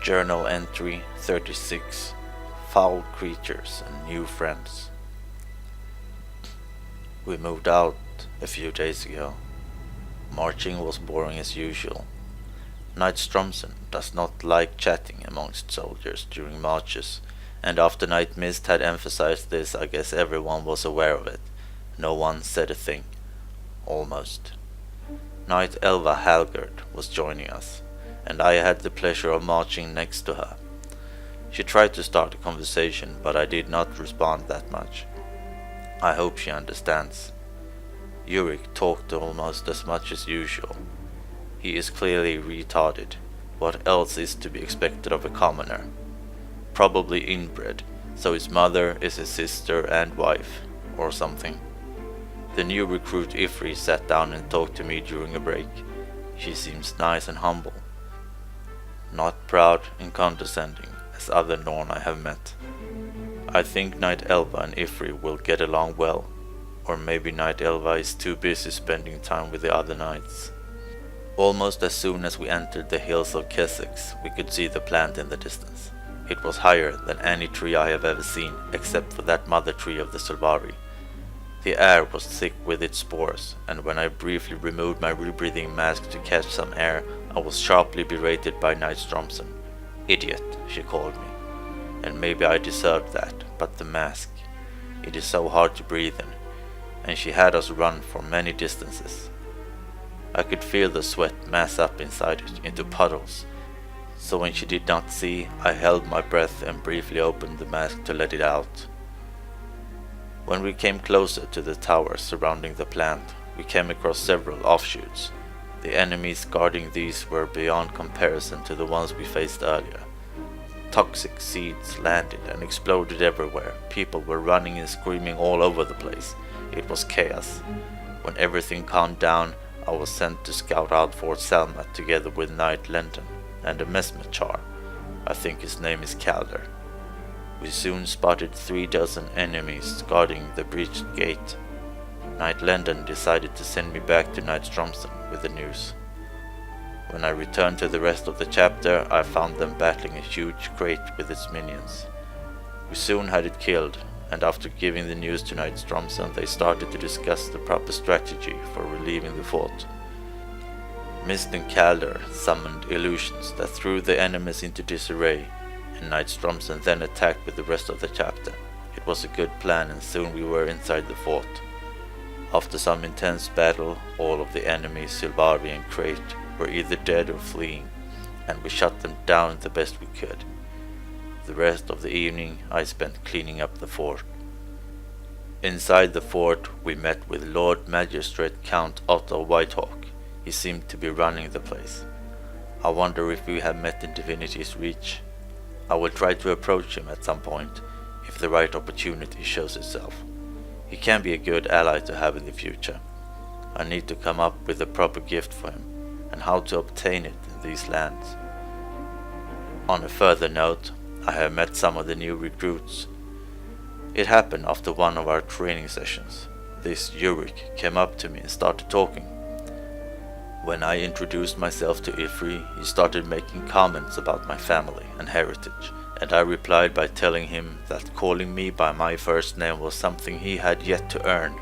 Journal entry 36. Foul creatures and new friends. We moved out a few days ago. Marching was boring as usual. Knight Stromsen does not like chatting amongst soldiers during marches, and after Night Mist had emphasized this, I guess everyone was aware of it. No one said a thing. Almost. Knight Elva Halgard was joining us, and I had the pleasure of marching next to her. She tried to start a conversation, but I did not respond that much. I hope she understands. Yurik talked almost as much as usual. He is clearly retarded. What else is to be expected of a commoner? Probably inbred, so his mother is his sister and wife, or something. The new recruit Ifri sat down and talked to me during a break. She seems nice and humble. Not proud and condescending as other Norn I have met. I think Knight Elva and Ifri will get along well, or maybe Knight Elva is too busy spending time with the other knights. Almost as soon as we entered the hills of Kessex, we could see the plant in the distance. It was higher than any tree I have ever seen, except for that mother tree of the Solvari. The air was thick with its spores, and when I briefly removed my rebreathing mask to catch some air, I was sharply berated by Knight Stromsen. Idiot, she called me. And maybe I deserved that, but the mask. It is so hard to breathe in, and she had us run for many distances. I could feel the sweat mass up inside it into puddles, so when she did not see, I held my breath and briefly opened the mask to let it out. When we came closer to the towers surrounding the plant, we came across several offshoots. The enemies guarding these were beyond comparison to the ones we faced earlier. Toxic seeds landed and exploded everywhere. People were running and screaming all over the place. It was chaos. When everything calmed down, I was sent to scout out Fort Selma together with Knight Lendon and a Mesmechar. I think his name is Calder. We soon spotted 36 enemies guarding the breached gate. Knight Lendon decided to send me back to Knight Stromsen with the news. When I returned to the rest of the chapter, I found them battling a huge crate with its minions. We soon had it killed, and after giving the news to Knight Stromsen, they started to discuss the proper strategy for relieving the fort. Mist and Calder summoned illusions that threw the enemies into disarray, and Knight Stromsen then attacked with the rest of the chapter. It was a good plan, and soon we were inside the fort. After some intense battle, all of the enemies, Sylvari and Crate, were either dead or fleeing, and we shut them down the best we could. The rest of the evening I spent cleaning up the fort. Inside the fort we met with Lord Magistrate Count Otto Whitehawk. He seemed to be running the place. I wonder if we have met in Divinity's Reach. I will try to approach him at some point, if the right opportunity shows itself. He can be a good ally to have in the future. I need to come up with a proper gift for him, and how to obtain it in these lands. On a further note, I have met some of the new recruits. It happened after one of our training sessions. This Yurik came up to me and started talking. When I introduced myself to Ifri, he started making comments about my family and heritage, and I replied by telling him that calling me by my first name was something he had yet to earn.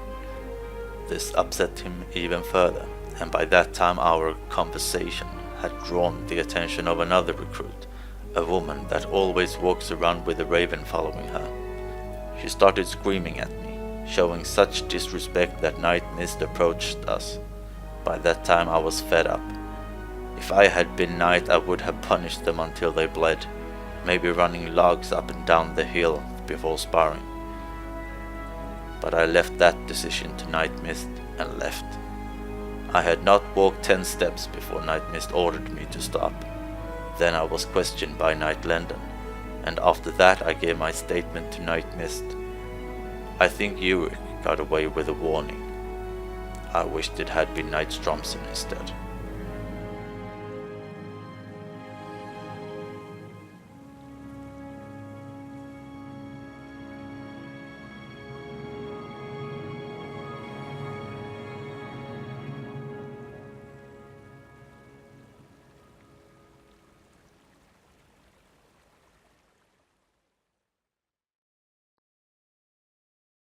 This upset him even further, and by that time our conversation had drawn the attention of another recruit, a woman that always walks around with a raven following her. She started screaming at me, showing such disrespect that Night Mist approached us. By that time I was fed up. If I had been Knight, I would have punished them until they bled, maybe running logs up and down the hill before sparring. But I left that decision to Night Mist and left. I had not walked 10 steps before Night Mist ordered me to stop. Then I was questioned by Knight Lendon, and after that I gave my statement to Night Mist. I think Yurik got away with a warning. I wished it had been Knight Stromsen instead.